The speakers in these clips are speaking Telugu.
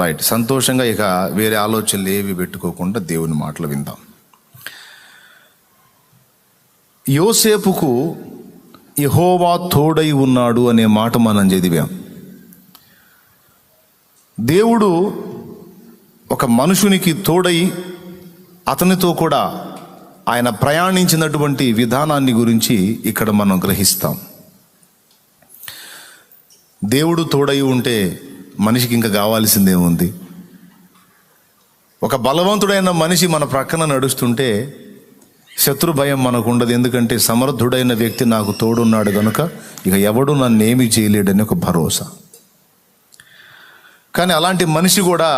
రైట్, సంతోషంగా ఇక వేరే ఆలోచనలు ఏవి పెట్టుకోకుండా దేవుని మాటలు విందాం. యోసేపుకు యెహోవా తోడై ఉన్నాడు అనే మాట మనం చదివాం. దేవుడు ఒక మనుషునికి తోడై అతనితో కూడా ఆయన ప్రయాణించినటువంటి విధానాన్ని గురించి ఇక్కడ మనం గ్రహిస్తాం. దేవుడు తోడై ఉంటే మనిషికి ఇంకా కావాల్సిందేముంది? ఒక బలవంతుడైన మనిషి మన ప్రక్కన నడుస్తుంటే శత్రు భయం మనకు ఉండదు. ఎందుకంటే సమర్థుడైన వ్యక్తి నాకు తోడున్నాడు కనుక ఇక ఎవడు నన్ను ఏమీ చేయలేడని ఒక భరోసా. కానీ అలాంటి మనిషి కూడా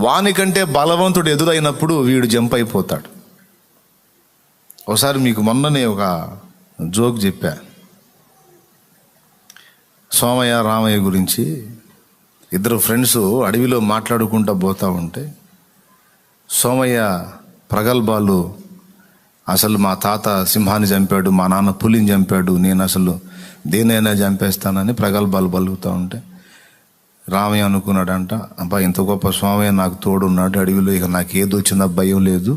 వానికంటే బలవంతుడు ఎదురైనప్పుడు వీడు జంప్ అయిపోతాడు. ఒకసారి మీకు మొన్ననే ఒక జోక్ చెప్పా, సోమయ్య రామయ్య గురించి. ఇద్దరు ఫ్రెండ్స్ అడవిలో మాట్లాడుకుంటూ పోతూ ఉంటే సోమయ్య ప్రగల్భాలు, అసలు మా తాత సింహాన్ని చంపాడు, మా నాన్న పులిని చంపాడు, నేను అసలు దేనైనా చంపేస్తానని ప్రగల్భాలు పలుకుతూ ఉంటే రామయ్య అనుకున్నాడంట, అబ్బా ఇంత గొప్ప సోమయ్య నాకు తోడున్నాడు అడవిలో, ఇక నాకు ఏది వచ్చినా భయం లేదు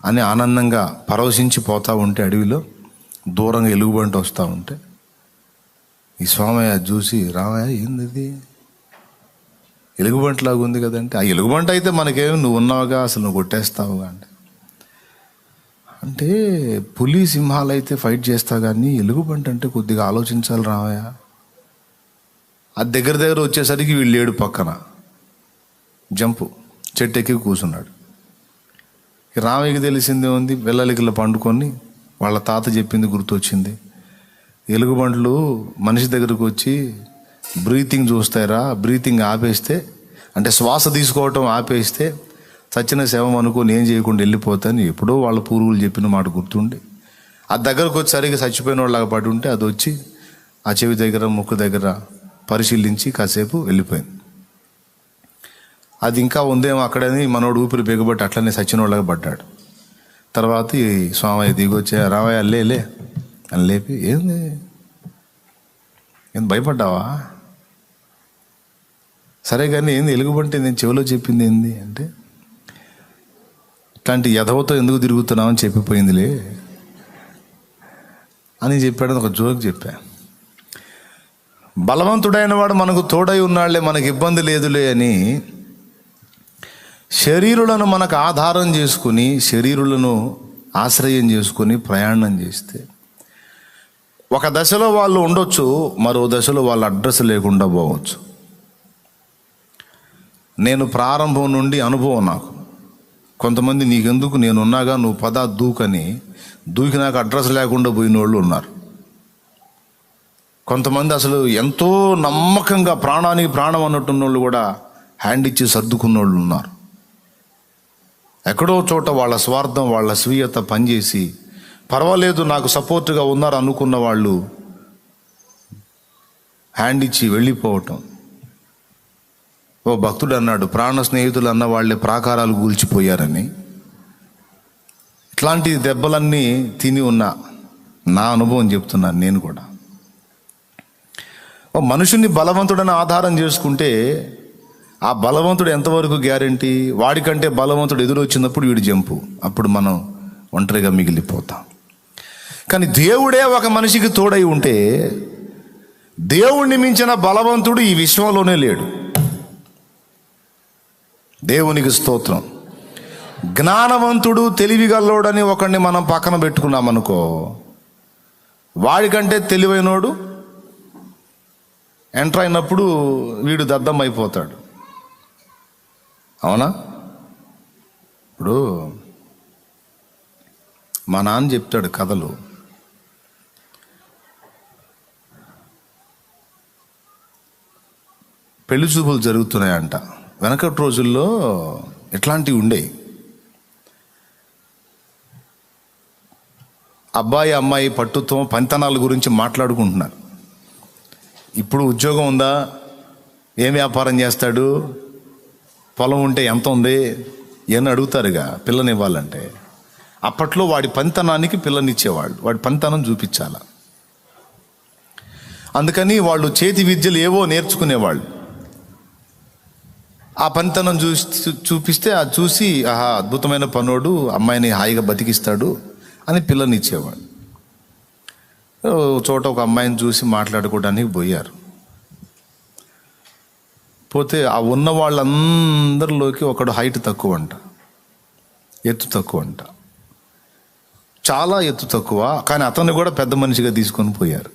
అని ఆనందంగా పరవశించి పోతూ ఉంటే అడవిలో దూరంగా ఎలుగుబంటి వస్తూ ఉంటే ఈ సోమయ్య చూసి, రామయ్య ఏంది ఎలుగుబంటిలాగా ఉంది కదంటే, ఆ ఎలుగుబంటి అయితే మనకేమి, నువ్వు ఉన్నావుగా, అసలు నువ్వు కొట్టేస్తావుగా అంటే పులి సింహాలు అయితే ఫైట్ చేస్తావు కానీ ఎలుగుబంటి అంటే కొద్దిగా ఆలోచించాలి రామయ్య. అది దగ్గర వచ్చేసరికి వీళ్ళు లేడు, పక్కన జంపు చెట్టు ఎక్కి కూర్చున్నాడు. రామయ్యకి తెలిసిందే ఉంది, వెల్లలికలు పండుకొని వాళ్ళ తాత చెప్పింది గుర్తొచ్చింది. ఎలుగుబంట్లు మనిషి దగ్గరకు వచ్చి బ్రీతింగ్ చూస్తారా, బ్రీతింగ్ ఆపేస్తే అంటే శ్వాస తీసుకోవటం ఆపేస్తే చచ్చిన శవం అనుకోని ఏం చేయకుండా వెళ్ళిపోతాను ఎప్పుడో వాళ్ళ పూర్వులు చెప్పిన మాట గుర్తుండి ఆ దగ్గరకు వచ్చి సరిగ్గా చచ్చిపోయిన వాళ్ళగా పడి ఉంటే అది వచ్చి ఆ చెవి దగ్గర ముక్కు దగ్గర పరిశీలించి కాసేపు వెళ్ళిపోయింది. అది ఇంకా ఉందేమో అక్కడని మనోడు ఊపిరి బిగబట్టి అట్లనే చచ్చిన వాళ్ళగా పడ్డాడు. తర్వాత ఈ స్వామయ్య దిగొచ్చే, రామయ్య లే అని లేపి, ఏంది భయపడ్డావా? సరే కానీ ఏంది ఎలుగుబంటే నేను చెవిలో చెప్పింది ఏంది అంటే, ఇట్లాంటి యథవతో ఎందుకు తిరుగుతున్నావు అని చెప్పిపోయిందిలే అని చెప్పాడని ఒక జోక్ చెప్పా. బలవంతుడైన వాడు మనకు తోడై ఉన్నాళ్లే, మనకు ఇబ్బంది లేదులే అని శరీరులను మనకు ఆధారం చేసుకుని, శరీరులను ఆశ్రయం చేసుకుని ప్రయాణం చేస్తే ఒక దశలో వాళ్ళు ఉండొచ్చు, మరో దశలో వాళ్ళ అడ్రస్ లేకుండా పోవచ్చు. నేను ప్రారంభం నుండి అనుభవం నాకు. కొంతమంది నీకెందుకు నేనున్నాగా నువ్వు పదా దూకని దూకి నాకు అడ్రస్ లేకుండా పోయిన వాళ్ళు ఉన్నారు. కొంతమంది అసలు ఎంతో నమ్మకంగా ప్రాణానికి ప్రాణం అన్నట్టున్న వాళ్ళు కూడా హ్యాండ్ ఇచ్చి సర్దుకున్న వాళ్ళు ఉన్నారు. ఎక్కడో చోట వాళ్ళ స్వార్థం, వాళ్ళ స్వీయత పనిచేసి పర్వాలేదు నాకు సపోర్ట్గా ఉన్నారు అనుకున్న వాళ్ళు హ్యాండ్ ఇచ్చి వెళ్ళిపోవటం. ఓ భక్తుడు అన్నాడు, ప్రాణ స్నేహితులు అన్న వాళ్ళే ప్రాకారాలు కూల్చిపోయారని. ఇట్లాంటి దెబ్బలన్నీ తిని ఉన్న నా అనుభవం చెప్తున్నాను నేను కూడా. ఓ మనుషుని బలవంతుడని ఆధారం చేసుకుంటే ఆ బలవంతుడు ఎంతవరకు గ్యారంటీ? వాడికంటే బలవంతుడు ఎదురొచ్చినప్పుడు వీడు జంపు, అప్పుడు మనం ఒంటరిగా మిగిలిపోతాం. కానీ దేవుడే ఒక మనిషికి తోడై ఉంటే దేవుణ్ణి మించిన బలవంతుడు ఈ విశ్వంలోనే లేడు. దేవునికి స్తోత్రం. జ్ఞానవంతుడు తెలివిగల్లోడని ఒకడిని మనం పక్కన పెట్టుకున్నామనుకో, వాడికంటే తెలివైనోడు ఎంటర్ అయినప్పుడు వీడు దద్దం అయిపోతాడు. అవునా? ఇప్పుడు మా నాన్న చెప్తాడు కథలు. పెళ్లి చూపులు జరుగుతున్నాయంట. వెనకటి రోజుల్లో ఇట్లాంటివి ఉండేవి. అబ్బాయి అమ్మాయి పట్టుత్వం పంతనాల గురించి మాట్లాడుకుంటున్నారు. ఇప్పుడు ఉద్యోగం ఉందా, ఏం వ్యాపారం చేస్తాడు, పొలం ఉంటే ఎంత ఉంది అని అడుగుతారుగా పిల్లనివ్వాలంటే. అప్పట్లో వాడి పంతనానికి పిల్లనిచ్చేవాళ్ళు, వాడి పంతనం చూపించాల. అందుకని వాళ్ళు చేతి విద్యలు ఏవో నేర్చుకునేవాళ్ళు. ఆ పనితనం చూపిస్తే అది చూసి ఆహా అద్భుతమైన పనోడు, అమ్మాయిని హాయిగా బతికిస్తాడు అని పిల్లనిచ్చేవాడు. చోట ఒక అమ్మాయిని చూసి మాట్లాడుకోవడానికి పోయారు. పోతే ఆ ఉన్న వాళ్ళందరిలోకి ఒకడు హైట్ తక్కువ అంట, ఎత్తు తక్కువ అంట, చాలా ఎత్తు తక్కువ. కానీ అతన్ని కూడా పెద్ద మనిషిగా తీసుకొని పోయారు.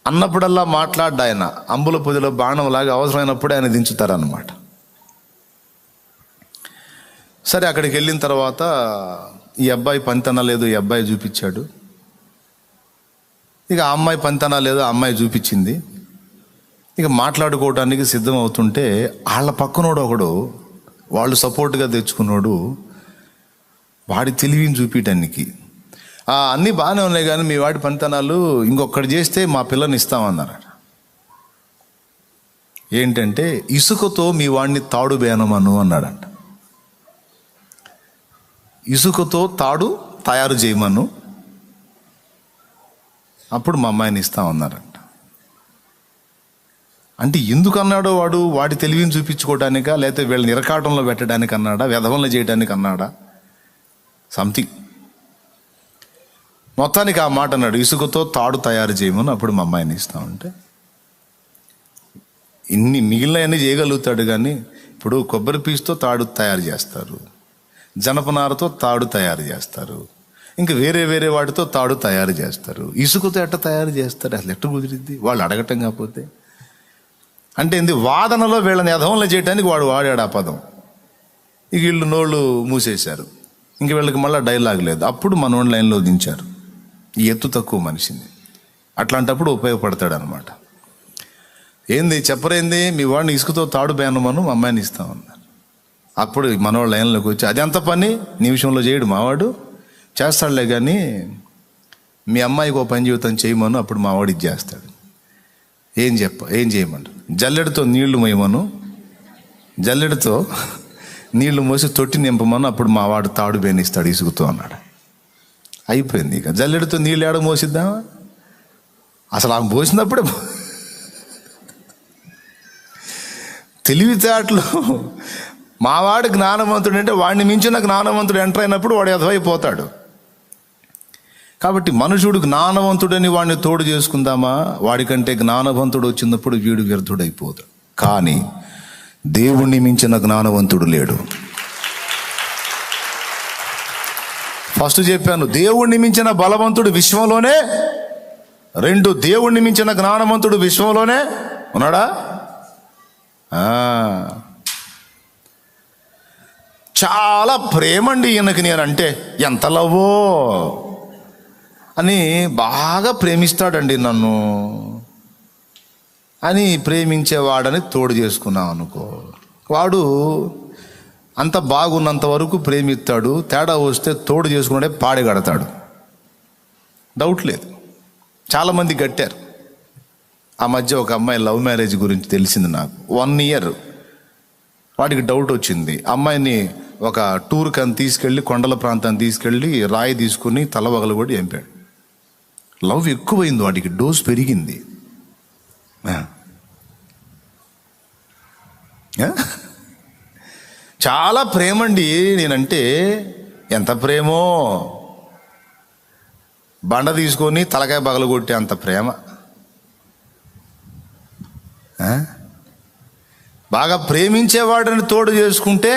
అన్నప్పుడల్లా మాట్లాడ్డా ఆయన, అంబుల పొదిలో బాణంలాగా అవసరమైనప్పుడే ఆయన దించుతారన్నమాట. సరే అక్కడికి వెళ్ళిన తర్వాత ఈ అబ్బాయి పనితనం లేదు, ఈ అబ్బాయి చూపించాడు. ఇక ఆ అమ్మాయి పనితనం లేదు, ఆ అమ్మాయి చూపించింది. ఇక మాట్లాడుకోవటానికి సిద్ధం అవుతుంటే వాళ్ళ పక్కనోడు ఒకడు, వాళ్ళు సపోర్ట్గా తెచ్చుకున్నాడు, వాడి తెలివిని చూపించడానికి అన్నీ బాగానే ఉన్నాయి కానీ మీ వాడి పనితనాలు ఇంకొకటి చేస్తే మా పిల్లని ఇస్తామన్నారు. ఏంటంటే ఇసుకతో మీ వాడిని తాడు బేనమను అన్నాడంట. ఇసుకతో తాడు తయారు చేయమను, అప్పుడు మా అమ్మాయిని ఇస్తామన్నారంట. అంటే ఎందుకు అన్నాడో వాడి తెలివిని చూపించుకోవడానికా, లేకపోతే వీళ్ళని ఇరకాటంలో పెట్టడానికి అన్నాడా, వ్యధవంలో చేయడానికి అన్నాడా, సంథింగ్. మొత్తానికి ఆ మాట అన్నాడు, ఇసుకతో తాడు తయారు చేయమని, అప్పుడు మా అమ్మాయిని ఇస్తామంటే. ఇన్ని మిగిలినవన్నీ చేయగలుగుతాడు కానీ ఇప్పుడు కొబ్బరి పీచుతో తాడు తయారు చేస్తారు, జనపనారతో తాడు తయారు చేస్తారు, ఇంకా వేరే వేరే వాటితో తాడు తయారు చేస్తారు. ఇసుకతో ఎట్ట తయారు చేస్తారు? అసలు ఎట్ట కుదిరిద్ది? వాళ్ళు అడగటం కాకపోతే. అంటే ఏంది, వాదనలో వీళ్ళని యధవంలో చేయడానికి వాడు వాడాడు ఆ పదం. ఇక వీళ్ళు నోళ్ళు మూసేశారు, ఇంక వీళ్ళకి మళ్ళీ డైలాగ్ లేదు. అప్పుడు మనోడి లైన్లో దించారు ఈ ఎత్తు తక్కువ మనిషిని. అట్లాంటప్పుడు ఉపయోగపడతాడు అనమాట. ఏంది చెప్పరేంది, మీ వాడిని ఇసుకతో తాడు బేనమను, మా అమ్మాయిని ఇస్తామన్నారు. అప్పుడు మనోళ్ళ లైన్లోకి వచ్చి, అది ఎంత పని నిమిషంలో చేయడు మావాడు, చేస్తాడులే కానీ మీ అమ్మాయికి ఓ పని జీవితం చేయమను, అప్పుడు మావాడు ఇది చేస్తాడు. ఏం చేయమంటారు? జల్లెడతో నీళ్లు మోయమను, జల్లెడతో నీళ్లు మోసి తొట్టి నింపమను, అప్పుడు మా వాడు తాడు బేనిస్తాడు ఇసుకుతో అన్నాడు. అయిపోయింది. ఇక జల్లెడతో నీళ్ళు ఏడ మోసిద్దామా? అసలు ఆమె మోసినప్పుడే తెలివితేటలు. మావాడు జ్ఞానవంతుడు అంటే వాడిని మించిన జ్ఞానవంతుడు ఎంటర్ అయినప్పుడు వాడు ఎదవైపోతాడు. కాబట్టి మనుషుడు జ్ఞానవంతుడని వాడిని తోడు చేసుకుందామా? వాడికంటే జ్ఞానవంతుడు వచ్చినప్పుడు వీడు వ్యర్థుడైపోతాడు. కానీ దేవుణ్ణి మించిన జ్ఞానవంతుడు లేడు. ఫస్ట్ చెప్పాను, దేవుణ్ణి మించిన బలవంతుడు విశ్వంలోనే. 2, దేవుణ్ణి మించిన జ్ఞానవంతుడు విశ్వంలోనే ఉన్నాడా? చాలా ప్రేమండి ఈయనకి నేనంటే, ఎంత లవ్వో అని బాగా ప్రేమిస్తాడండి నన్ను అని ప్రేమించేవాడని తోడు చేసుకున్నాం అనుకో, వాడు అంత బాగున్నంత వరకు ప్రేమిస్తాడు. తేడా వస్తే తోడు చేసుకున్నాడే పాడగడతాడు. డౌట్ లేదు. చాలామంది కట్టారు. ఆ మధ్య ఒక అమ్మాయి లవ్ మ్యారేజ్ గురించి తెలిసింది నాకు. 1 year వాడికి డౌట్ వచ్చింది. అమ్మాయిని ఒక టూర్కి అని తీసుకెళ్ళి, కొండల ప్రాంతాన్ని తీసుకెళ్ళి రాయి తీసుకుని తలవగలు కూడా చంపాడు. లవ్ ఎక్కువైంది వాడికి, డోస్ పెరిగింది. చాలా ప్రేమండి నేనంటే, ఎంత ప్రేమో. బండ తీసుకొని తలకాయ పగలగొట్టే అంత ప్రేమ. బాగా ప్రేమించేవాడిని తోడు చేసుకుంటే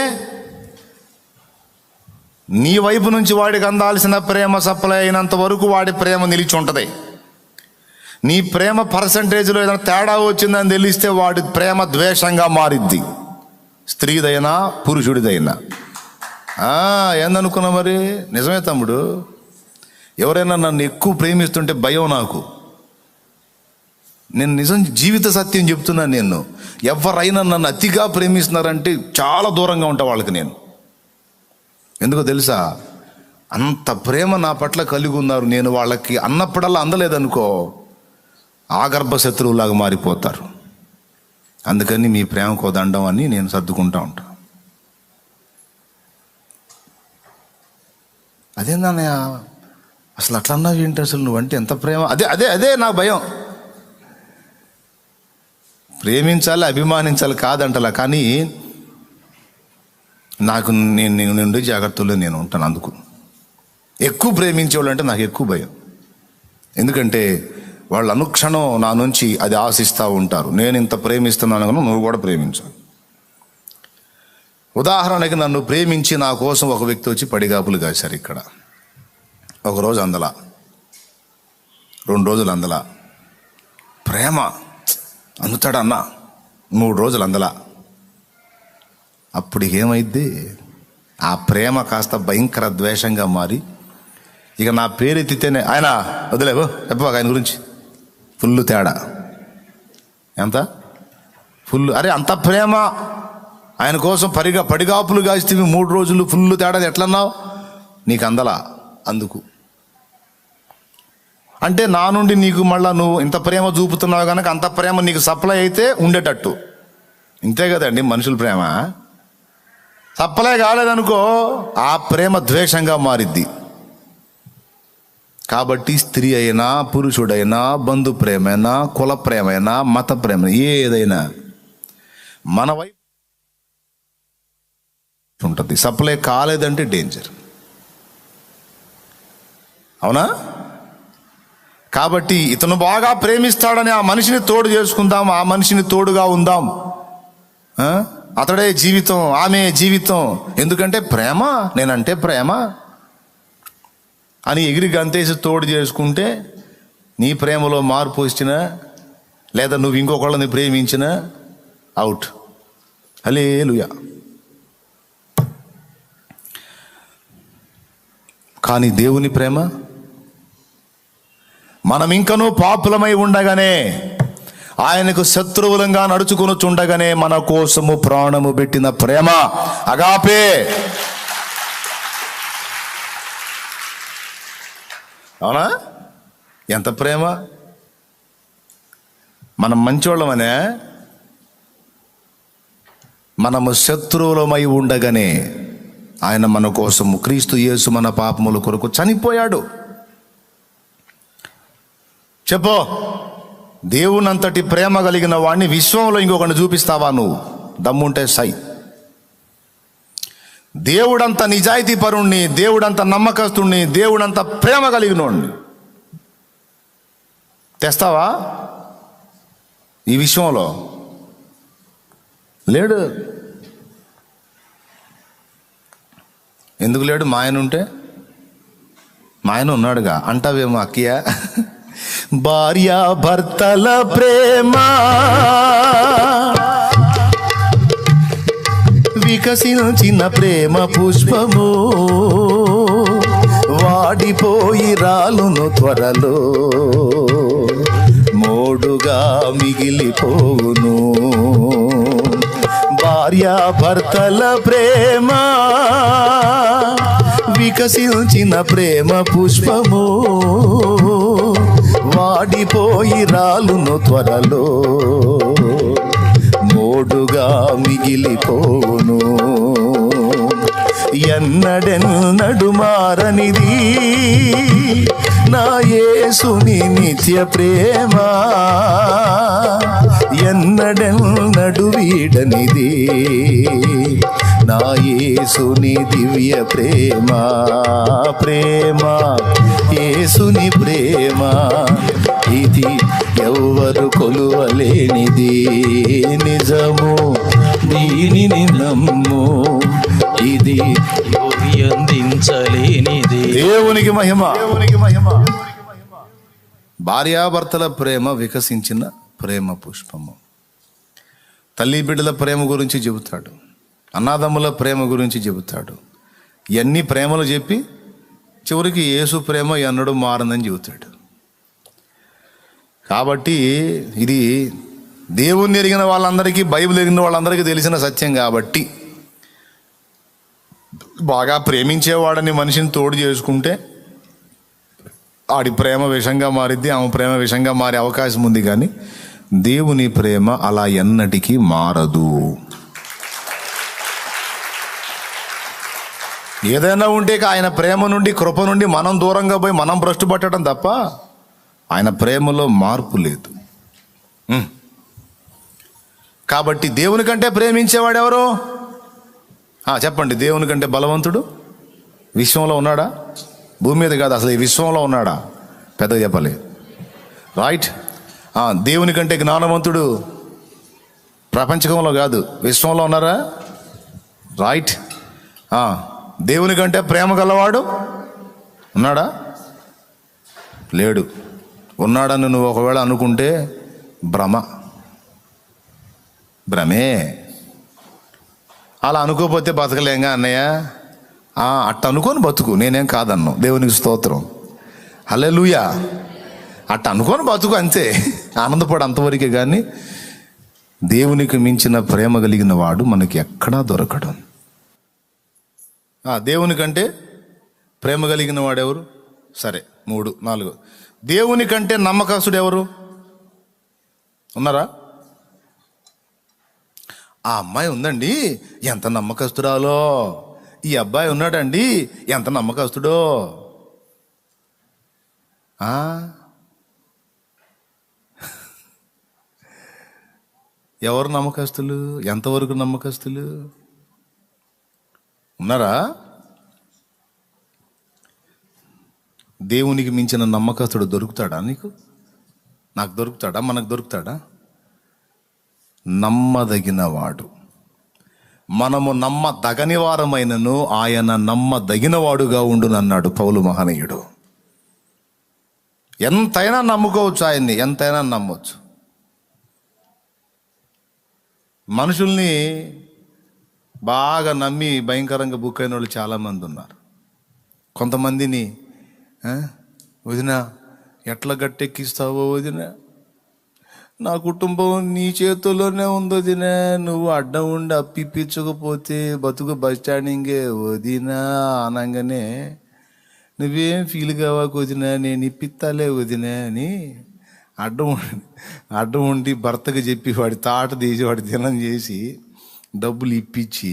నీ వైపు నుంచి వాడికి అందాల్సిన ప్రేమ సప్లై అయినంత వరకు వాడి ప్రేమ నిలిచి ఉంటుంది. నీ ప్రేమ పర్సంటేజ్లో ఏదైనా తేడా వచ్చిందని తెలిస్తే వాడి ప్రేమ ద్వేషంగా మారిద్ది, స్త్రీదైనా పురుషుడిదైనా. ఏందనుకున్నా మరి? నిజమే తమ్ముడు. ఎవరైనా నన్ను ఎక్కువ ప్రేమిస్తుంటే భయం నాకు. నేను నిజం జీవిత సత్యం చెప్తున్నాను. నేను ఎవరైనా నన్ను అతిగా ప్రేమిస్తున్నారంటే చాలా దూరంగా ఉంటా వాళ్ళకి నేను. ఎందుకో తెలుసా? అంత ప్రేమ నా పట్ల కలిగి ఉన్నారు. నేను వాళ్ళకి అన్నప్పుడల్లా అందలేదనుకో, ఆగర్భ శత్రువులాగా మారిపోతారు. అందుకని మీ ప్రేమకో దండం అని నేను సర్దుకుంటా ఉంటా. అదేందన్నయ్య అసలు అట్లా అన్నావు ఏంటి? అసలు నువ్వంటే ఎంత ప్రేమ. అదే అదే అదే నా భయం. ప్రేమించాలి, అభిమానించాలి కాదంటలా, కానీ నాకు నేను ఉండే జాగ్రత్తలో నేను ఉంటాను. అందుకు ఎక్కువ ప్రేమించేవాళ్ళు అంటే నాకు ఎక్కువ భయం. ఎందుకంటే వాళ్ళు అనుక్షణం నా నుంచి అది ఆశిస్తూ ఉంటారు. నేను ఇంత ప్రేమిస్తున్నాను కనుక నువ్వు కూడా ప్రేమించాలి. ఉదాహరణకి నన్ను ప్రేమించి నా కోసం ఒక వ్యక్తి వచ్చి పడిగాపులు కాశారు. ఇక్కడ ఒకరోజు అందలా, 2 రోజులు అందలా, ప్రేమ అందుతాడన్నా 3 రోజులు అందలా. అప్పుడు ఏమైద్ది? ఆ ప్రేమ కాస్త భయంకర ద్వేషంగా మారి ఇక నా పేరు ఎత్తితేనే ఆయన వదిలేవు చెప్పాక ఆయన గురించి ఫుల్ తేడా. ఎంత ఫుల్, అరే అంత ప్రేమ ఆయన కోసం పడిగాపులు కాస్తే 3 రోజులు ఫుల్ తేడా ఎట్లన్నావు? నీకు అందలా. అందుకు అంటే నా నుండి నీకు మళ్ళా నువ్వు ఇంత ప్రేమ చూపుతున్నావు కనుక అంత ప్రేమ నీకు సప్లై అయితే ఉండేటట్టు. ఇంతే కదండి మనుషుల ప్రేమ. సప్లై కాలేదనుకో ఆ ప్రేమ ద్వేషంగా మారిద్ది. కాబట్టి స్త్రీ అయినా పురుషుడైనా బంధు ప్రేమైనా కుల ప్రేమైనా మత ప్రేమ ఏదైనా మన వైపు ఉంటుంది. సప్లై కాలేదంటే డేంజర్. అవునా? కాబట్టి ఇతను బాగా ప్రేమిస్తాడని ఆ మనిషిని తోడు చేసుకుందాం, ఆ మనిషిని తోడుగా ఉందాం. అతడే జీవితం, ఆమె జీవితం. ఎందుకంటే ప్రేమ, నేనంటే ప్రేమ అని ఎగిరి గంతేసి తోడు చేసుకుంటే నీ ప్రేమలో మార్పు వచ్చినా లేదా నువ్వు ఇంకొకళ్ళని ప్రేమించినా అవుట్. హల్లెలూయా. కానీ దేవుని ప్రేమ, మనం ఇంకనూ పాపులమై ఉండగానే ఆయనకు శత్రువులంగా నడుచుకొనుచుండగానే మన కోసము ప్రాణము పెట్టిన ప్రేమ అగాపే. అవునా? ఎంత ప్రేమ! మనం మంచోళ్ళమనే, మనము శత్రువులమై ఉండగానే ఆయన మన కోసము, క్రీస్తు యేసు మన పాపముల కొరకు చనిపోయాడు. చెప్పో, దేవునంతటి ప్రేమ కలిగిన వాడిని విశ్వంలో ఇంకొకరిని చూపిస్తావా నువ్వు? దమ్ముంటే సై. దేవుడంత నిజాయితీ పరుణ్ణి, దేవుడంత నమ్మకస్తుణ్ణి, దేవుడంత ప్రేమ కలిగినోడిని తెస్తావా ఈ విశ్వంలో? లేడు. ఎందుకు లేడు? మా ఆయన ఉంటే, మా ఆయన ఉన్నాడుగా అంటావేమో అక్కయ్య. భార్య భర్తల ప్రేమ వికసించిన ప్రేమ పుష్పము వాడిపోయి రాలును త్వరలో, మోడుగా మిగిలిపోవును. భార్య భర్తల ప్రేమ వికసించిన ప్రేమ పుష్పము వాడిపోయి రాలును త్వరలో, మోడుగా మిగిలిపోవును. ఎన్నడెన్నడు మారనిది నా యేసుని నిత్య ప్రేమ, ఎన్నడెన్నడు వీడనిది నా యేసుని దివ్య ప్రేమ. ప్రేమ యేసుని ప్రేమ, ఇది ఎవ్వరు కొలువలేనిది. నిజము దీనిని నమ్ము, ఇది అందించలేనిది. దేవునికి మహిమ. భార్యాభర్తల ప్రేమ వికసించిన ప్రేమ పుష్పము. తల్లి బిడ్డల ప్రేమ గురించి చెబుతాడు, అన్నదమ్ముల ప్రేమ గురించి చెబుతాడు. ఇవన్నీ ప్రేమలు చెప్పి చివరికి యేసు ప్రేమ ఎన్నడూ మారదని చెబుతాడు. కాబట్టి ఇది దేవుణ్ణి ఎరిగిన వాళ్ళందరికీ, బైబిల్ ఎరిగిన వాళ్ళందరికీ తెలిసిన సత్యం. కాబట్టి బాగా ప్రేమించేవాడని మనిషిని తోడు చేసుకుంటే ఆడి ప్రేమ విషంగా మారిద్ది, ఆమె ప్రేమ విషంగా మారే అవకాశం ఉంది. కానీ దేవుని ప్రేమ అలా ఎన్నటికీ మారదు. ఏదైనా ఉంటే ఆయన ప్రేమ నుండి, కృప నుండి మనం దూరంగా పోయి మనం భ్రష్టు పట్టడం తప్ప ఆయన ప్రేమలో మార్పు లేదు. కాబట్టి దేవుని కంటే ప్రేమించేవాడు ఎవరు? చెప్పండి. దేవుని కంటే బలవంతుడు విశ్వంలో ఉన్నాడా? భూమి మీద కాదు, అసలు ఈ విశ్వంలో ఉన్నాడా? పెద్దగా చెప్పాలి. రైట్. దేవుని కంటే జ్ఞానవంతుడు ప్రపంచకంలో కాదు, విశ్వంలో ఉన్నారా? రైట్. దేవుని కంటే ప్రేమ గలవాడు ఉన్నాడా? లేడు. ఉన్నాడని నువ్వు ఒకవేళ అనుకుంటే భ్రమే. అలా అనుకోకపోతే బతకలేంగా అన్నయ్య. అట్ట అనుకొని బతుకు, నేనేం కాదన్ను. దేవునికి స్తోత్రం, హల్లెలూయా. అట్ట అనుకొని బతుకు అంతే, ఆనందపడు అంతవరకే. కానీ దేవునికి మించిన ప్రేమ కలిగిన వాడు మనకి ఎక్కడా దొరకడు. దేవుని కంటే ప్రేమ కలిగిన వాడెవరు? సరే, 3, 4. దేవుని కంటే నమ్మకస్తుడు ఎవరు ఉన్నారా? ఆ అమ్మాయి ఉందండి, ఎంత నమ్మకస్తురాలో. ఈ అబ్బాయి ఉన్నాడండి, ఎంత నమ్మకస్తుడో. ఎవరు నమ్మకస్తులు? ఎంతవరకు నమ్మకస్తులు ఉన్నారా? దేవునికి మించిన నమ్మకస్తుడు దొరుకుతాడా నీకు? నాకు దొరుకుతాడా? మనకు దొరుకుతాడా? నమ్మదగినవాడు. మనము నమ్మదగని వారమైనను ఆయన నమ్మదగినవాడుగా ఉండునన్నాడు పౌలు మహనీయుడు. ఎంతైనా నమ్ముకోవచ్చు ఆయన్ని, ఎంతైనా నమ్మవచ్చు. మనుషుల్ని బాగా నమ్మి భయంకరంగా బుక్ అయిన వాళ్ళు చాలామంది ఉన్నారు. కొంతమందిని వదిన ఎట్లా గట్టెక్కిస్తావో వదిన, నా కుటుంబం నీ చేతుల్లోనే ఉంది వదిన, నువ్వు అడ్డం ఉండి అప్పిప్పించకపోతే బతుకు బస్ స్టాండింగే వదినా అనగానే నువ్వేం ఫీల్ కావాకు వదిన, నేను ఇప్పిస్తాలే వదిన అని అడ్డం ఉండి భర్తకు చెప్పి వాడి తాట తీసి వాడి దినం చేసి డబ్బులు ఇప్పించి,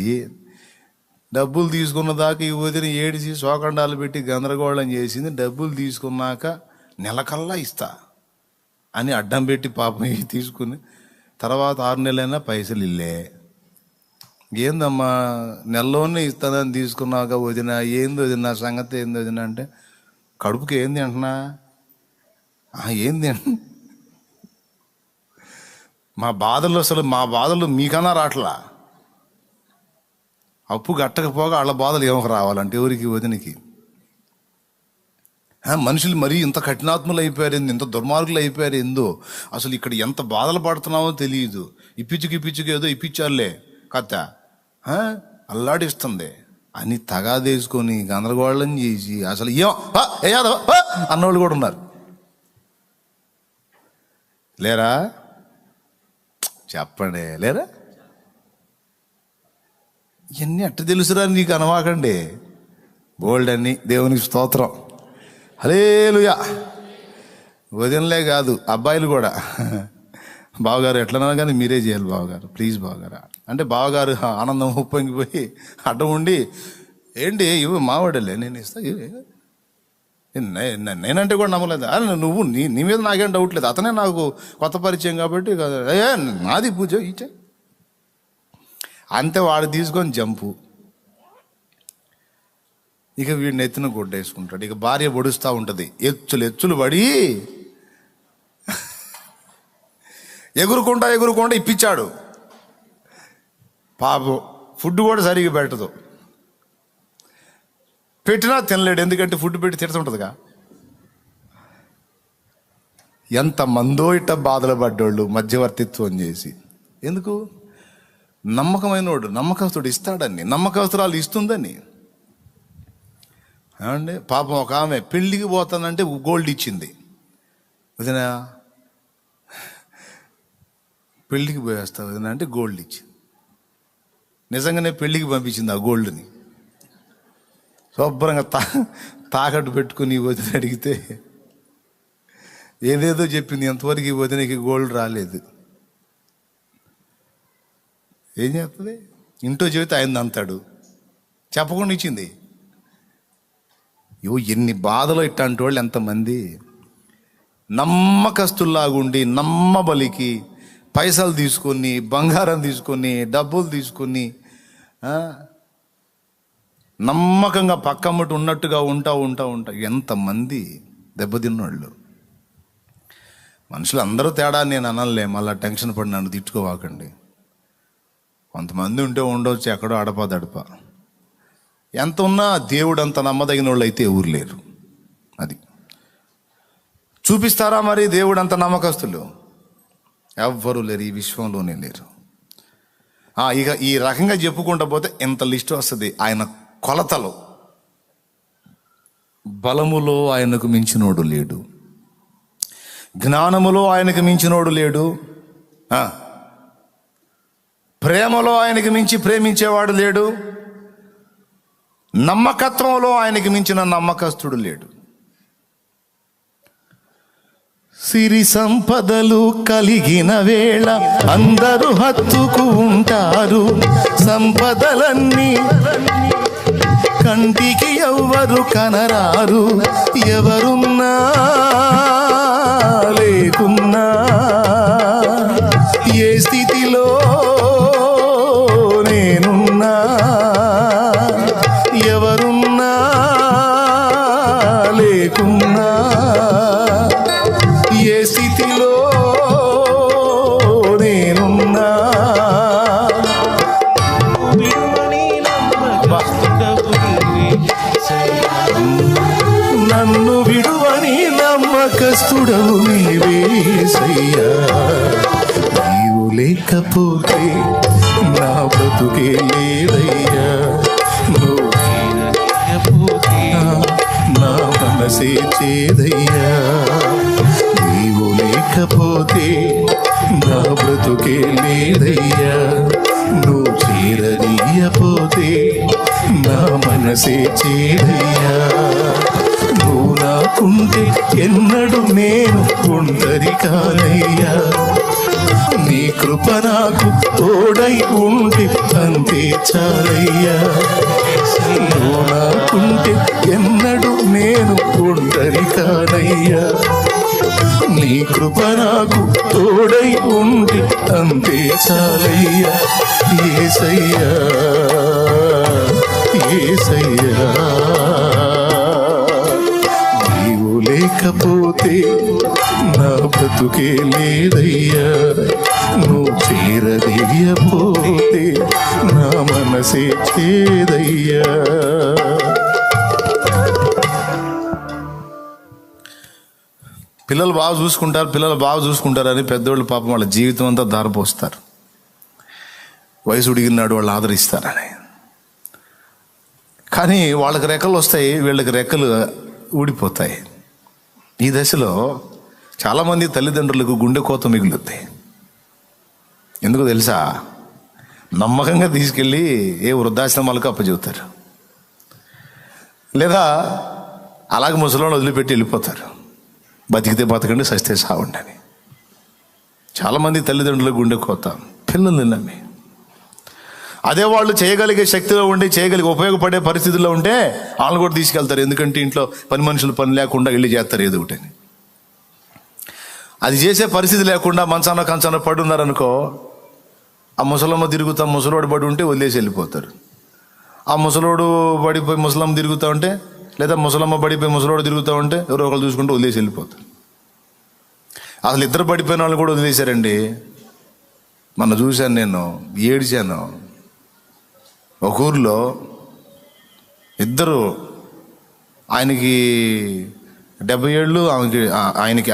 డబ్బులు తీసుకున్న దాకా ఈ వదిన ఏడిసి శోకండాలు పెట్టి గందరగోళం చేసింది. డబ్బులు తీసుకున్నాక నెలకల్లా ఇస్తా అని అడ్డం పెట్టి పాపం తీసుకుని తర్వాత 6 నెలలైనా పైసలు ఇల్లే. ఏందమ్మా నెలలోనే ఇస్తానని తీసుకున్నాక వదిన, ఏంది వదిన నా సంగతి ఏంది వదిన అంటే, కడుపుకి ఏంది అంటున్నా, ఏంది మా బాధలు మీకన్నా రావట్లా. అప్పు కట్టకపోగా వాళ్ళ బాధలు ఏమో రావాలంటే ఎవరికి? వదినికి. మనుషులు మరీ ఇంత కఠినాత్ములు అయిపోయారు, ఇంత దుర్మార్గులు అయిపోయారు ఏందో. అసలు ఇక్కడ ఎంత బాధలు పడుతున్నామో తెలియదు. ఇప్పించుకు ఏదో ఇప్పించారులే కథ అల్లాడిస్తుంది అని తగాదేసుకొని గందరగోళం చేసి అసలు అన్నోళ్ళు కూడా ఉన్నారు. లేరా? చెప్పండి, లేరా? ఇవన్నీ అట్ట తెలుసురా నీకు అనవాకండి. బోల్డ్ అన్ని. దేవునికి స్తోత్రం, హల్లెలూయా. వదినలే కాదు, అబ్బాయిలు కూడా. బావగారు ఎట్లన్నా కానీ మీరే చేయాలి బావగారు, ప్లీజ్ బావగారు అంటే బావగారు ఆనందం ఉప్పొంగిపోయి అడ్డం ఉండి, ఏంటి ఇవి మావాడలే నేను ఇస్తా, నేనంటే కూడా నమ్మలేదు. నువ్వు నీ మీద నాకేం డౌట్ లేదు, అతనే నాకు కొత్త పరిచయం కాబట్టి నాది పూజ ఇచ్చే అంతే. వాడు తీసుకొని జంపు. ఇక వీడిని ఎత్తున కొట్టేసుకుంటాడు. ఇక భార్య పొడుస్తూ ఉంటుంది, ఎచ్చులు పడి ఎగురుకుంటా ఇప్పించాడు. పాపం ఫుడ్ కూడా సరిగ్గా పెట్టదు, పెట్టినా తినలేడు, ఎందుకంటే ఫుడ్ పెట్టి తిడుతుంటుందిగా. ఎంతమందో ఇట్ట బాధలు పడ్డోళ్ళు మధ్యవర్తిత్వం చేసి. ఎందుకు? నమ్మకమైనోడు, నమ్మకస్తుడు ఇస్తాడని, నమ్మకస్తురాలు ఇస్తుందని. ఏమండి, పాపం ఒక ఆమె పెళ్ళికి పోతానంటే గోల్డ్ ఇచ్చింది. వదినా పెళ్ళికి పోయేస్తా వదినా అంటే గోల్డ్ ఇచ్చింది. నిజంగానే పెళ్ళికి పంపించింది ఆ గోల్డ్ని. శుభ్రంగా తాకట్టు పెట్టుకుని వదిన అడిగితే ఏదేదో చెప్పింది. ఎంతవరకు వదినకి గోల్డ్ రాలేదు. ఏం చేస్తుంది? ఇంట్లో చెబితే ఆయన అంతాడు, చెప్పకుండా ఇచ్చింది. ఎన్ని బాధలు ఇట్లాంటి వాళ్ళు ఎంతమంది. నమ్మకస్తుల్లాగుండి నమ్మబలికి పైసలు తీసుకొని, బంగారం తీసుకొని, డబ్బులు తీసుకొని, నమ్మకంగా పక్కమ్మటి ఉన్నట్టుగా ఉంటా ఎంతమంది దెబ్బతిన్నోళ్ళు. మనుషులు అందరూ తేడా నేను అనలే, మళ్ళీ టెన్షన్ పడి నన్ను తిట్టుకోవాకండి. కొంతమంది ఉంటే ఉండవచ్చు ఎక్కడో అడప ఎంత ఉన్నా దేవుడు అంత నమ్మదగిన వాళ్ళు అయితే ఎవరు లేరు. అది చూపిస్తారా మరి? దేవుడు అంత నమ్మకస్తులు ఎవ్వరూ లేరు, ఈ విశ్వంలోనే లేరు. ఇక ఈ రకంగా చెప్పుకుంటా పోతే ఎంత లిస్ట్ వస్తుంది. ఆయన కొలతలో, బలములో ఆయనకు మించినోడు లేడు, జ్ఞానములో ఆయనకు మించినోడు లేడు, ప్రేమలో ఆయనకి మించి ప్రేమించేవాడు లేడు, నమ్మకత్వంలో ఆయనకి మించిన నమ్మకస్తుడు లేడు. సిరి సంపదలు కలిగిన వేళ అందరూ హత్తుకు ఉంటారు. సంపదలన్నీ కంటికి ఎవ్వరు కనరారు. ఎవరున్నా లేకున్నా ఏ స్థితిలో నేనున్నా, ఎవరున్నా లేకున్నా, ఏ స్థితిలో నేనున్నా, నన్ను విడువని నమ్మకస్తుడవు నీవేసయ్యా. నీవు లేకపోతే నా బ్రతుకే లేదయ్యా. నా మనసే చేదయ్యా. నీవు లేకపోతే నా బ్రతుకే లేదయ్యా. నువ్వు చేరదీయపోతే నా మనసే చేదయ్యా. నువ్వు నాకుంటే ఎన్నడూ నేను ఒంటరి కానయ్యా. నీ కృప నాకు తోడై ఉంటే అంతే చాలయ్యా. నువ్వు నాకుంటే ఎన్నడూ నేను ఒంటరి కానయ్యా. నీ కృప నాకు తోడై ఉంటే అంతే చాలయ్యా. యేసయ్యా, యేసయ్యా, నీవు లేకపోతే నా బ్రతుకే లేదయ్యా. నువ్వు చేరదీయపోతే నా మనసే చేదయ్యా. పిల్లలు బాగా చూసుకుంటారని పెద్దోళ్ళు పాపం వాళ్ళ జీవితం అంతా దారిపోస్తారు. వయసు ఉడిగినాడు వాళ్ళు ఆదరిస్తారని. కానీ వాళ్ళకి రెక్కలు వస్తాయి, వీళ్ళకి రెక్కలు ఊడిపోతాయి. ఈ దశలో చాలామంది తల్లిదండ్రులకు గుండె కోత మిగులుద్ది. ఎందుకు తెలుసా? నమ్మకంగా తీసుకెళ్ళి ఏ వృద్ధాశ్రమాలకు అప్పచెబుతారు, లేదా అలాగే ముసలోళ్ళు వదిలిపెట్టి వెళ్ళిపోతారు. బతికితే బతకండి, సస్తే సావండి అని. చాలామంది తల్లిదండ్రులకు గుండె కోత పిల్లల్ని నమ్మి. అదే వాళ్ళు చేయగలిగే శక్తిలో ఉండి ఉపయోగపడే పరిస్థితుల్లో ఉంటే వాళ్ళు కూడా తీసుకెళ్తారు. ఎందుకంటే ఇంట్లో పని మనుషులు పని లేకుండా వెళ్ళి చేస్తారు ఏదో ఒకటి. అది చేసే పరిస్థితి లేకుండా మంచాన కంచాన పడి ఉన్నారనుకో, ఆ ముసలమ్మ తిరుగుతా ముసలోడు పడి ఉంటే వదిలేసి వెళ్ళిపోతారు. ఆ ముసలోడు పడిపోయి ముసలమ్మ తిరుగుతూ ఉంటే, లేదా ముసలమ్మ పడిపోయి ముసలోడు తిరుగుతూ ఉంటే ఎవరో ఒకరు చూసుకుంటూ వదిలేసి వెళ్ళిపోతారు. అసలు ఇద్దరు పడిపోయిన వాళ్ళు కూడా వదిలేశారండి. మొన్న చూశాను, నేను ఏడిచాను. ఒక ఊర్లో ఇద్దరు, ఆయనకి 70 ఏళ్ళు, ఆయనకి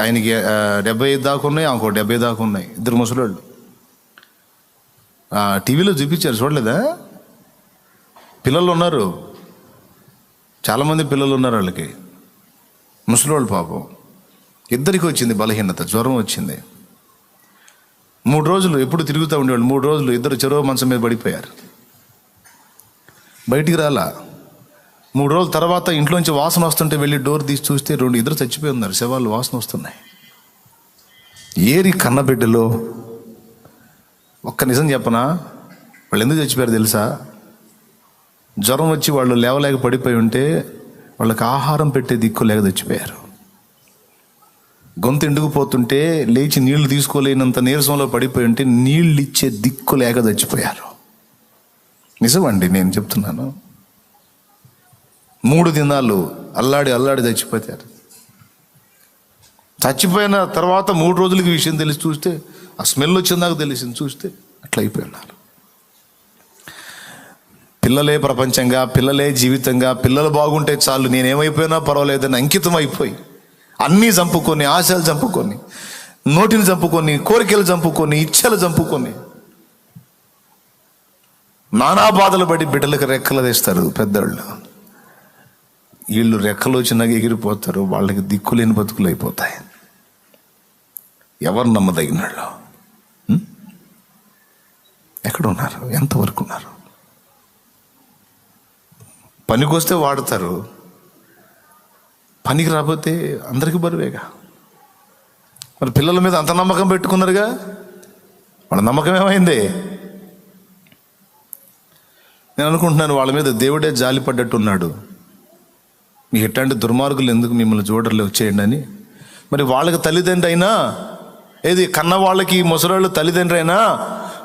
75 దాకా ఉన్నాయి, ఆమెకు 70 దాకా ఉన్నాయి. ఇద్దరు ముసలోళ్ళు. టీవీలో చూపించారు, చూడలేదా? పిల్లలు ఉన్నారు, చాలామంది పిల్లలు ఉన్నారు వాళ్ళకి. ముసలోళ్ళు పాపం. ఇద్దరికి వచ్చింది బలహీనత, జ్వరం వచ్చింది. 3 రోజులు ఎప్పుడు తిరుగుతూ ఉండేవాళ్ళు. 3 రోజులు ఇద్దరు చెరువు మంచం మీద పడిపోయారు, బయటికి రాలా. 3 రోజుల తర్వాత ఇంట్లోంచి వాసన వస్తుంటే వెళ్ళి డోర్ తీసి చూస్తే ఇద్దరు చచ్చిపోయి ఉన్నారు, శవాలు వాసన వస్తున్నాయి. ఏరి కన్నబిడ్డలో. ఒక్క నిజం చెప్పనా, వాళ్ళు ఎందుకు చచ్చిపోయారు తెలుసా? జ్వరం వచ్చి వాళ్ళు లేవలేక పడిపోయి ఉంటే వాళ్ళకి ఆహారం పెట్టే దిక్కు లేక చచ్చిపోయారు. గొంతు ఎండుకుపోతుంటే లేచి నీళ్లు తీసుకోలేనంత నీరసంలో పడిపోయి ఉంటే నీళ్ళు ఇచ్చే దిక్కు లేక చచ్చిపోయారు. నిజమండి, నేను చెప్తున్నాను. 3 దినాలు అల్లాడి చచ్చిపోతారు. చచ్చిపోయిన తర్వాత 3 రోజులకి విషయం తెలిసి చూస్తే, ఆ స్మెల్ వచ్చిందాక తెలిసింది చూస్తే అట్లా అయిపోయినారు. పిల్లలే ప్రపంచంగా, పిల్లలే జీవితంగా, పిల్లలు బాగుంటే చాలు, నేనేమైపోయినా పర్వాలేదని అంకితం అయిపోయి అన్నీ చంపుకొని, ఆశలు చంపుకొని, నోటిని చంపుకొని, కోరికలు చంపుకొని, ఇచ్చలు చంపుకొని, నానా బాధలు పడి బిడ్డలకు రెక్కలు తెస్తారు పెద్దోళ్ళు. వీళ్ళు రెక్కలు వచ్చినాక ఎగిరిపోతారు. వాళ్ళకి దిక్కులేని బతుకులు అయిపోతాయి. ఎవరు నమ్మదగిన వాళ్ళు? ఎక్కడున్నారు? ఎంతవరకు ఉన్నారు? పనికి వస్తే వాడతారు, పనికి రాకపోతే అందరికీ బరువేగా. మరి పిల్లల మీద అంత నమ్మకం పెట్టుకున్నారుగా, వాళ్ళ నమ్మకం ఏమైంది? నేను అనుకుంటున్నాను వాళ్ళ మీద దేవుడే జాలి పడ్డట్టున్నాడు. మీకు ఎట్లాంటి దుర్మార్గులు ఎందుకు మిమ్మల్ని చూడర్లే, వచ్చేయండి అని. మరి వాళ్ళకి తల్లిదండ్రి అయినా, ఏది కన్న వాళ్ళకి ముసలాళ్ళు తల్లిదండ్రి అయినా,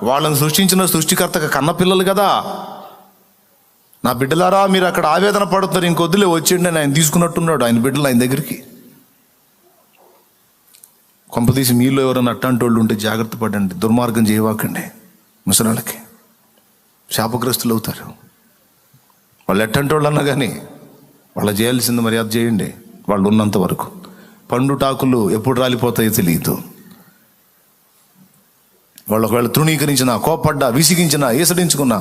వాళ్ళని సృష్టించిన సృష్టికర్తగా కన్న పిల్లలు కదా. నా బిడ్డలారా మీరు అక్కడ ఆవేదన పడుతున్నారు, ఇంకొద్దులే వచ్చేయండి అని ఆయన తీసుకున్నట్టున్నాడు ఆయన బిడ్డలు ఆయన దగ్గరికి. కొంపదీసి మీలో ఎవరైనా అట్లాంటి వాళ్ళు ఉంటే జాగ్రత్త పడండి, దుర్మార్గం చేయవాకండి. ముసలాళ్ళకి శాపగ్రస్తులు అవుతారు. వాళ్ళు ఎట్టంటి వాళ్ళు అన్నా కానీ వాళ్ళు చేయాల్సింది మర్యాద చేయండి. వాళ్ళు ఉన్నంత వరకు. పండు టాకులు ఎప్పుడు రాలిపోతాయో తెలియదు. వాళ్ళు ఒకవేళ తృణీకరించినా, కోపడ్డా, విసిగించినా, ఈసడించుకున్నా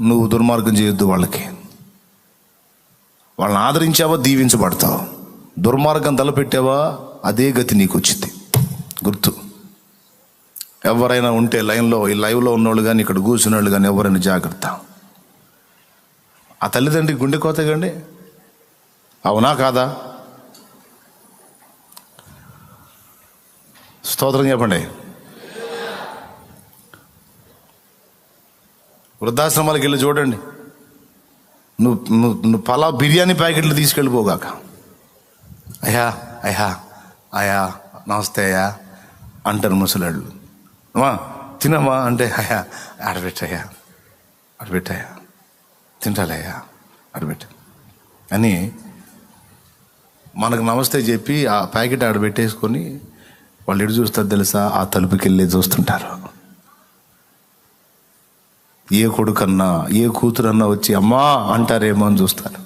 నువ్వు దుర్మార్గం చేయొద్దు. వాళ్ళని ఆదరించావా దీవించబడతావు. దుర్మార్గం తలపెట్టావా అదే గతి నీకు వచ్చింది. గుర్తు. ఎవరైనా ఉంటే లైవ్లో ఉన్నోళ్ళు కానీ, ఇక్కడ కూర్చున్న వాళ్ళు కానీ ఎవరైనా జాగ్రత్త. ఆ తల్లిదండ్రి గుండె కోతగండి. అవునా కాదా? స్తోత్రం చెప్పండి. వృద్ధాశ్రమాలకు వెళ్ళి చూడండి. నువ్వు పలా బిర్యానీ ప్యాకెట్లు తీసుకెళ్ళిపోగాక, అయ్యా నమస్తే అయ్యా అంటారు ముసలాళ్ళు. అమ్మా తినమ్మా అంటే ఆడబెట్టయ్యా తింటాలయ్యా ఆడబెట్ట అని మనకు నమస్తే చెప్పి ఆ ప్యాకెట్ ఆడబెట్టేసుకొని వాళ్ళు ఎటు చూస్తారు తెలుసా? ఆ తలుపుకి వెళ్ళి చూస్తుంటారు. ఏ కొడుకన్నా, ఏ కూతురన్నా వచ్చి అమ్మా అంటారేమో అని చూస్తారు.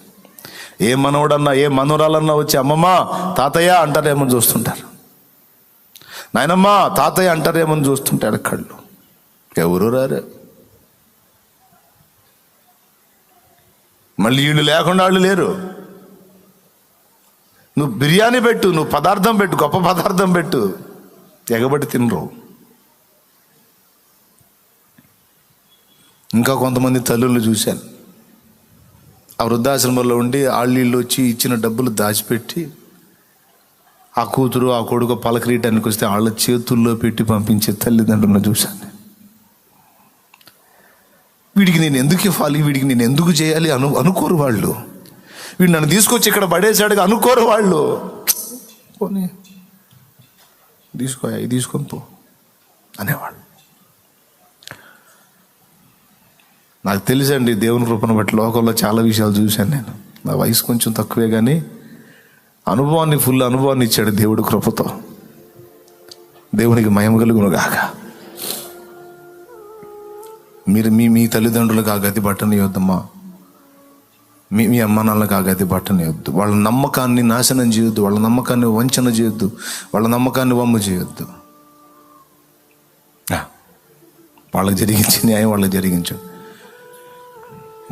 ఏ మనవడన్నా, ఏ మనవరాలన్నా వచ్చి అమ్మమ్మా తాతయ్య అంటారేమో అని చూస్తుంటారు. నాయనమ్మా తాతయ్య అంటారేమో అని చూస్తుంటారు. కళ్ళు ఎవరు రారు. మళ్ళీ వీళ్ళు లేకుండా వాళ్ళు లేరు. నువ్వు బిర్యానీ పెట్టు, నువ్వు పదార్థం పెట్టు, గొప్ప పదార్థం పెట్టు, ఎగబడి తినరు. ఇంకా కొంతమంది తల్లులు చూశాను, ఆ వృద్ధాశ్రమంలో ఉండి ఆళ్ళీళ్ళు వచ్చి ఇచ్చిన డబ్బులు దాచిపెట్టి ఆ కూతురు ఆ కొడుకు పలకరీయటానికి వస్తే వాళ్ళ చేతుల్లో పెట్టి పంపించే తల్లిదండ్రులను చూశాను. వీడికి నేను ఎందుకు ఇవ్వాలి, వీడికి నేను ఎందుకు చేయాలి అనుకోరు వాళ్ళు. వీడు నన్ను తీసుకొచ్చి ఇక్కడ పడేసాడుగా అనుకోరు వాళ్ళు. పోనీ తీసుకొని పో అనేవాళ్ళు. నాకు తెలుసండి, దేవుని కృపను బట్టి లోకంలో చాలా విషయాలు చూశాను నేను. నా వయసు కొంచెం తక్కువే కానీ ఫుల్ అనుభవాన్ని ఇచ్చాడు దేవుడు కృపతో. దేవునికి మహిమ కలుగును గాక. మీరు మీ తల్లిదండ్రులకు ఆ గతి పట్టనియొద్దమ్మా. మీ అమ్మ నాన్నలకు ఆ గతి పట్టనియొద్దు. వాళ్ళ నమ్మకాన్ని నాశనం చేయొద్దు, వాళ్ళ నమ్మకాన్ని వంచన చేయొద్దు, వాళ్ళ నమ్మకాన్ని వమ్ము చేయొద్దు. వాళ్ళకి జరిగించే న్యాయం వాళ్ళకి జరిగించు.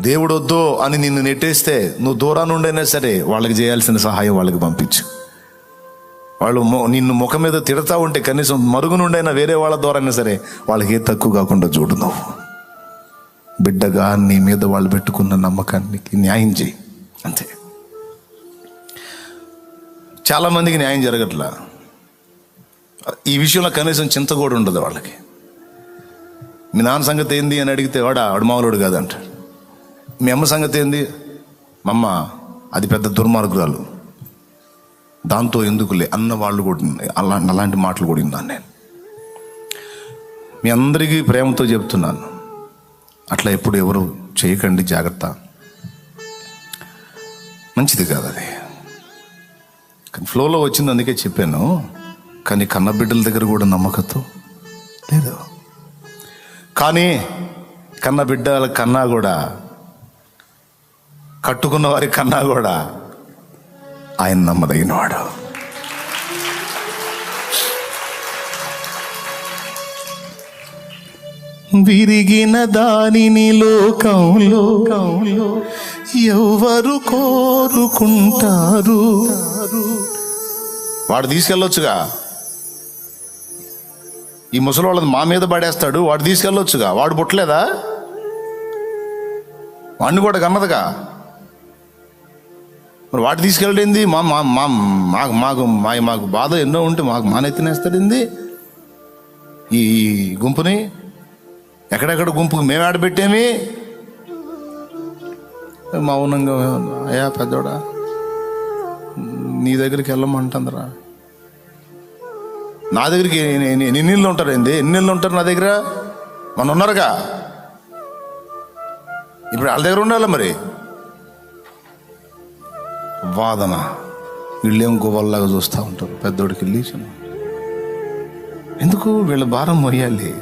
దేవుడు వద్దు అని నిన్ను నెట్టేస్తే నువ్వు దూరాన్ని ఉండైనా సరే వాళ్ళకి చేయాల్సిన సహాయం వాళ్ళకి పంపించు. వాళ్ళు నిన్ను ముఖం మీద తిడతా ఉంటే కనీసం మరుగు నుండైనా వేరే వాళ్ళ ద్వారా అయినా సరే వాళ్ళకి ఏ తక్కువ కాకుండా చూడు. నువ్వు బిడ్డగా నీ మీద వాళ్ళు పెట్టుకున్న నమ్మకానికి న్యాయం చేయి, అంతే. చాలామందికి న్యాయం జరగట్లా. ఈ విషయంలో కనీసం చింత కూడా ఉండదు వాళ్ళకి. మీ నాన్న సంగతి ఏంది అని అడిగితే వాడు మామూలుడు కాదంటాడు. మీ అమ్మ సంగతి ఏంది? మా అమ్మ అది పెద్ద దుర్మార్గురాలు. దాంతో ఎందుకులే అన్న వాళ్ళు కూడా అలాంటి మాటలు కూడా విన్నాను నేను. మీ అందరికీ ప్రేమతో చెప్తున్నాను, అట్లా ఎప్పుడు ఎవరు చేయకండి, జాగ్రత్త. మంచిది కాదు అది. కానీ ఫ్లోలో వచ్చింది, అందుకే చెప్పాను. కానీ కన్నబిడ్డల దగ్గర కూడా నమ్మకత్వం లేదు. కానీ కన్నబిడ్డల కన్నా కూడా, కట్టుకున్న వారి కన్నా కూడా ఆయన నమ్మదగినవాడు. విరిగిన దానిని లోకంలో ఎవరు కోరుకుంటారు? వాడు తీసుకెళ్ళొచ్చుగా, ఈ ముసలోళ్ళది మా మీద పడేస్తాడు, వాడు తీసుకెళ్ళొచ్చుగా. వాడు పుట్టలేదా? వాడిని కూడా కన్నదుగా, మరి వాడు తీసుకెళ్ళడింది. మాకు బాధ ఎన్నో ఉంటే మాకు మానెత్తినేస్తాడింది. ఈ గుంపుని ఎక్కడెక్కడ గుంపుకు మేము ఆడబెట్టేమి. మౌనంగా, అయ్యా పెద్దోడా నీ దగ్గరికి వెళ్ళమంటుందిరా. నా దగ్గరికి ఎన్ని నీళ్ళు ఉంటారు? ఎన్ని నీళ్ళు ఉంటారు నా దగ్గర? మన ఉన్నారుగా, ఇప్పుడు వాళ్ళ దగ్గర ఉండాలి. మరి వాదన, వీళ్ళేం గోవల్లాగా చూస్తూ ఉంటారు. పెద్దోడికి వెళ్ళి ఎందుకు వీళ్ళ భారం మోయాలి?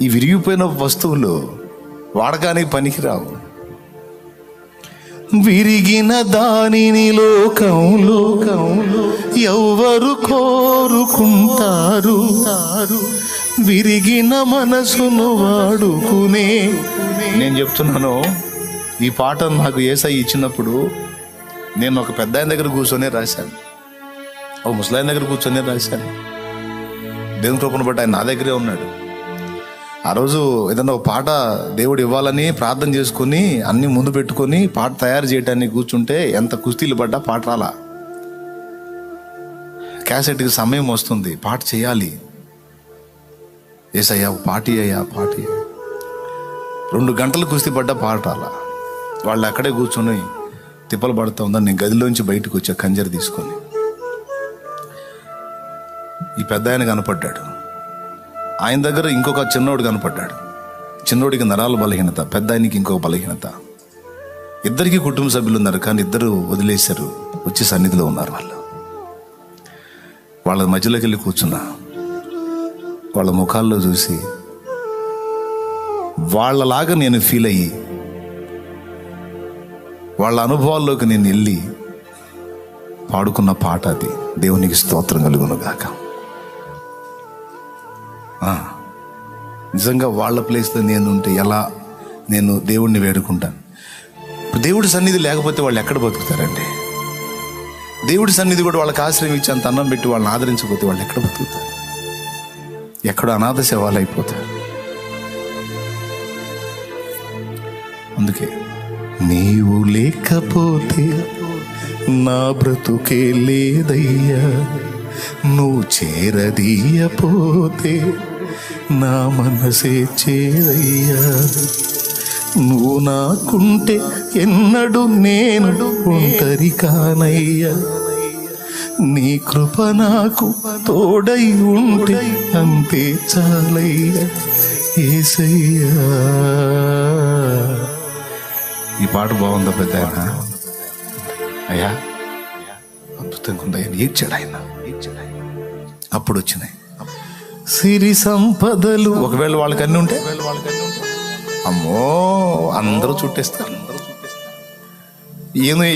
ఈ విరిగిపోయిన వస్తువులు వాడకానికి పనికిరావు. విరిగిన దానిని లోకంలో ఎవరు కోరుకుంటారు? విరిగిన మనసును వాడుకునే. నేను చెప్తున్నాను, ఈ పాట నాకు యేసయ్య ఇచ్చినప్పుడు నేను ఒక పెద్ద ఆయన దగ్గర కూర్చొనే రాశాను, ఒక ముసలాయన దగ్గర కూర్చొనే రాశాను. దేవుని కృపను బట్టి ఆయన నా దగ్గరే ఉన్నాడు. ఆ రోజు ఏదన్నా ఒక పాట దేవుడు ఇవ్వాలని ప్రార్థన చేసుకుని అన్ని ముందు పెట్టుకొని పాట తయారు చేయడానికి కూర్చుంటే ఎంత కుస్తీలు పడ్డా పాట రాలా. క్యాసెట్కి సమయం వస్తుంది, పాట చేయాలి. ఏసయ్యా పాటి 2 గంటలు కుస్తీ పడ్డా పాట రాలా. వాళ్ళు అక్కడే కూర్చొని తిప్పలు పడుతూ ఉందని నేను గదిలోంచి బయటకు వచ్చా కంజర తీసుకొని. ఈ పెద్ద ఆయన కనపడ్డాడు, ఆయన దగ్గర ఇంకొక చిన్నోడు కనపడ్డాడు. చిన్నోడికి నరాల బలహీనత, పెద్ద ఆయనకి ఇంకొక బలహీనత. ఇద్దరికి కుటుంబ సభ్యులు ఉన్నారు, కానీ ఇద్దరు వదిలేశారు, వచ్చి సన్నిధిలో ఉన్నారు. వాళ్ళ మధ్యలోకి వెళ్ళి కూర్చున్నా. వాళ్ళ ముఖాల్లో చూసి వాళ్ళలాగా నేను ఫీల్ అయ్యి, వాళ్ళ అనుభవాల్లోకి నేను వెళ్ళి పాడుకున్న పాట అది. దేవునికి స్తోత్రం కలుగును గాక. నిజంగా వాళ్ళ ప్లేస్లో నేను ఉంటే ఎలా నేను దేవుడిని వేడుకుంటాను. ఇప్పుడు దేవుడి సన్నిధి లేకపోతే వాళ్ళు ఎక్కడ బతుకుతారండి? దేవుడి సన్నిధి కూడా వాళ్ళకి ఆశ్రయం ఇచ్చి అంత అన్నం పెట్టి వాళ్ళని ఆదరించకపోతే వాళ్ళు ఎక్కడ బతుకుతారు? ఎక్కడో అనాథ శవాలు అయిపోతారు. అందుకే నీవు లేకపోతే నా బ్రతుకే లేదయ్యా, నువ్వు చేరదీయపోతే నా మనసే చేరయ్యా. నువ్వు నాకుంటే ఎన్నడు నేను ఒంటరి కానయ్యా. నీ కృప నాకు తోడై ఉంటే అంతే చాలయ్యా యేసయ్యా. ఈ పాట బాగుందా పెద్ద అయ్యా? అద్భుతంగా ఉందా? ఏడ్చాడు ఆయన. అప్పుడు వచ్చినాయి సిరి సంపదలు. ఒకవేళ వాళ్ళకి అన్నీ ఉంటే అమ్మో అందరూ చుట్టేస్తారు.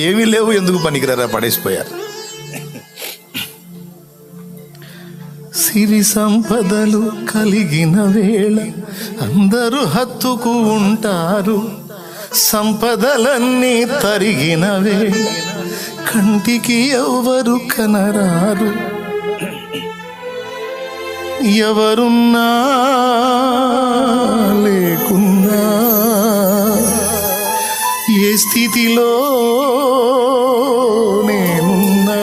ఏమీ లేవు, ఎందుకు పనికిరారా, పడేసిపోయారు. సిరి సంపదలు కలిగిన వేళ అందరూ హత్తుకు ఉంటారు. సంపదలన్నీ తరిగిన వేళ కంటికి ఎవరు కనరారు. ఎవరున్నా లేకున్నా ఏ స్థితిలో నేనున్నా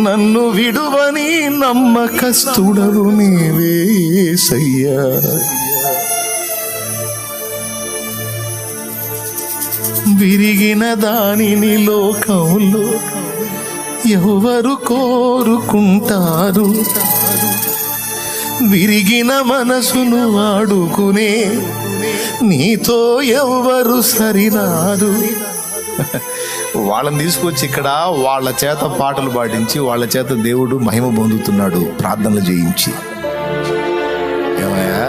నన్ను విడువని నమ్మకస్తుడవు నీవే యేసయ్యా. విరిగిన దానిని లోకంలో ఎవరు కోరుకుంటారు? విరిగిన మనసును వాడుకునే నీతో ఎవరు సరిరారు. వాళ్ళని తీసుకొచ్చి ఇక్కడ వాళ్ళ చేత పాటలు పాడించి వాళ్ళ చేత దేవుడు మహిమ పొందుతున్నాడు, ప్రార్థనలు చేయించి. ఏమయ్యా,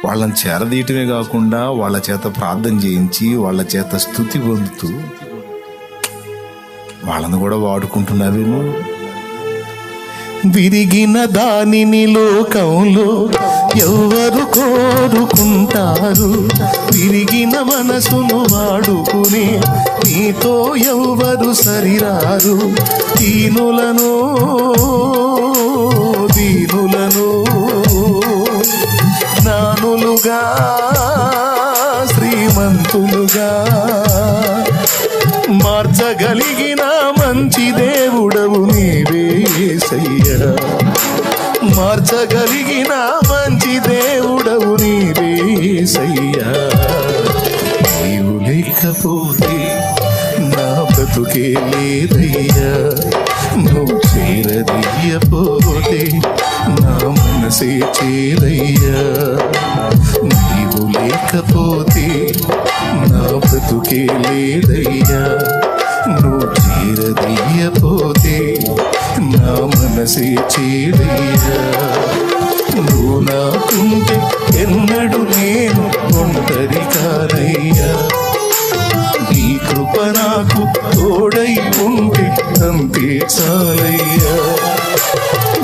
వాళ్ళని చేరదీయటమే కాకుండా వాళ్ళ చేత ప్రార్థన చేయించి వాళ్ళ చేత స్తుతి పొందుతూ వాళ్ళని కూడా వాడుకుంటున్నావేమో. విరిగిన దానిని లోకంలో ఎవరు కోరుకుంటారు? విరిగిన మనసును వాడుకునే నీతో ఎవరు సరిరారు? దీనులను జ్ఞానులుగా శ్రీమంతులుగా మార్చగలిగిన మంచి దేవుడవు నీవే యేసయ్యా. మార్చగలిగిన మంచి దేవుడవు నీవే యేసయ్యా. నీవు లేకపోతే నా బ్రతుకే లేదయ్యా. నువ్వు చేరదీయపోతే నా మనసే చేదయ్యా. నీవు లేకపోతే నా బ్రతుకే లేదయ్యా. నువ్వు చేరదీయపోతే నా మనసే చేదయ్యా. నువ్వు నాకుంటే ఎన్నడు నేను ఒంటరి కానయ్యా. నీ కృప నాకు తోడై ఉంటే అంతే చాలయ్యా.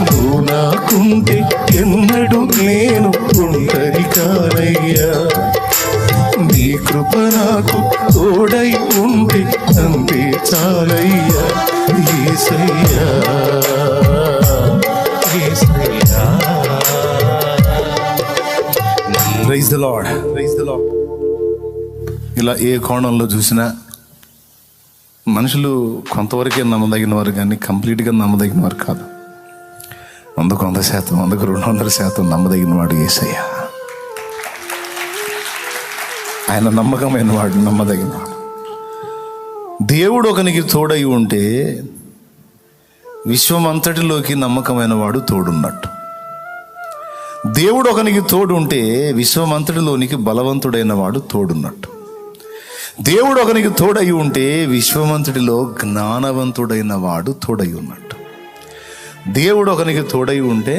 నువ్వు నాకుంటే ఎన్నడు నేను ఒంటరి కానయ్యా. నీ కృప నాకు తోడై ఉంటే అంతే చాలయ్యా. యేసయ్యా, యేసయ్యా. Praise the lord, praise the lord. ఇలా ఏ కోణంలో చూసినా మనుషులు కొంతవరకే నమ్మదగిన వారు, కానీ కంప్లీట్గా నమ్మదగిన వారు కాదు. 100% 200% నమ్మదగిన వాడు యేసయ్యా. ఆయన నమ్మకమైన వాడు, నమ్మదగిన వాడు. దేవుడు ఒకనికి తోడై ఉంటే విశ్వమంతటిలోకి నమ్మకమైన వాడు తోడున్నట్టు. దేవుడు ఒకనికి తోడు ఉంటే విశ్వమంతటిలోనికి బలవంతుడైన వాడు తోడున్నట్టు. దేవుడు ఒకనికి తోడై ఉంటే విశ్వమంతటిలో జ్ఞానవంతుడైన వాడు తోడై ఉన్నట్టు. దేవుడు ఒకనికి తోడై ఉంటే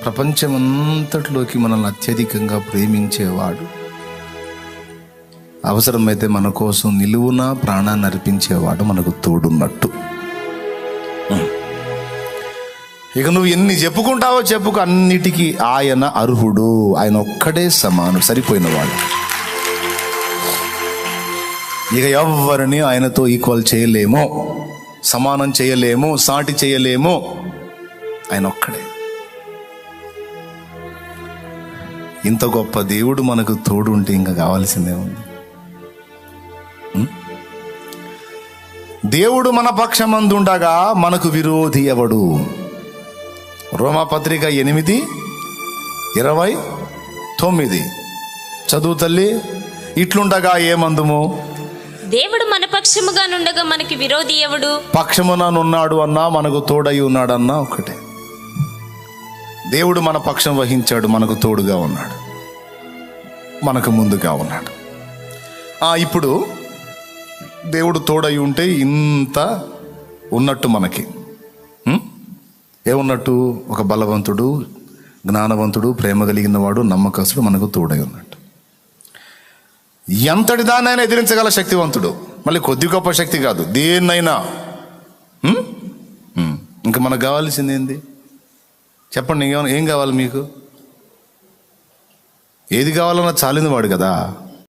ప్రపంచమంతటిలోకి మనల్ని అత్యధికంగా ప్రేమించేవాడు, అవసరమైతే మన కోసం నిలువున ప్రాణాన్ని అర్పించేవాడు మనకు తోడున్నట్టు. ఇక నువ్వు ఎన్ని చెప్పుకుంటావో చెప్పుకు, అన్నిటికీ ఆయన అర్హుడు. ఆయన ఒక్కడే సమానం, సరిపోయినవాడు. ఇక ఎవరిని ఆయనతో ఈక్వల్ చేయలేమో, సమానం చేయలేము, సాటి చేయలేము. ఆయన ఒక్కడే. ఇంత గొప్ప దేవుడు మనకు తోడు ఉంటే ఇంకా కావాల్సిందే ఉంది. దేవుడు మన పక్షమందుండగా మనకు విరోధి ఎవడు? రోమాపత్రిక 8:29 చదువు తల్లి. ఇట్లుండగా ఏమందుము? దేవుడు మన పక్షముగా నుండగా మనకి విరోధి ఎవడు? పక్షముననున్నాడు అన్నా, మనకు తోడై ఉన్నాడన్నా ఒకటే. దేవుడు మన పక్షం వహించాడు, మనకు తోడుగా ఉన్నాడు, మనకు ముందుగా ఉన్నాడు. ఇప్పుడు దేవుడు తోడై ఉంటే ఇంత ఉన్నట్టు మనకి ఏమున్నట్టు? ఒక బలవంతుడు, జ్ఞానవంతుడు, ప్రేమ కలిగిన వాడు, నమ్మకస్తుడు మనకు తోడై ఉన్నట్టు. ఎంతటి దాన్నైనా ఎదిరించగల శక్తివంతుడు. మళ్ళీ కొద్ది గొప్ప శక్తి కాదు, దేన్నైనా. ఇంకా మనకు కావాల్సింది ఏంది చెప్పండి? ఏం కావాలి మీకు? ఏది కావాలన్నా చాలింది వాడు కదా.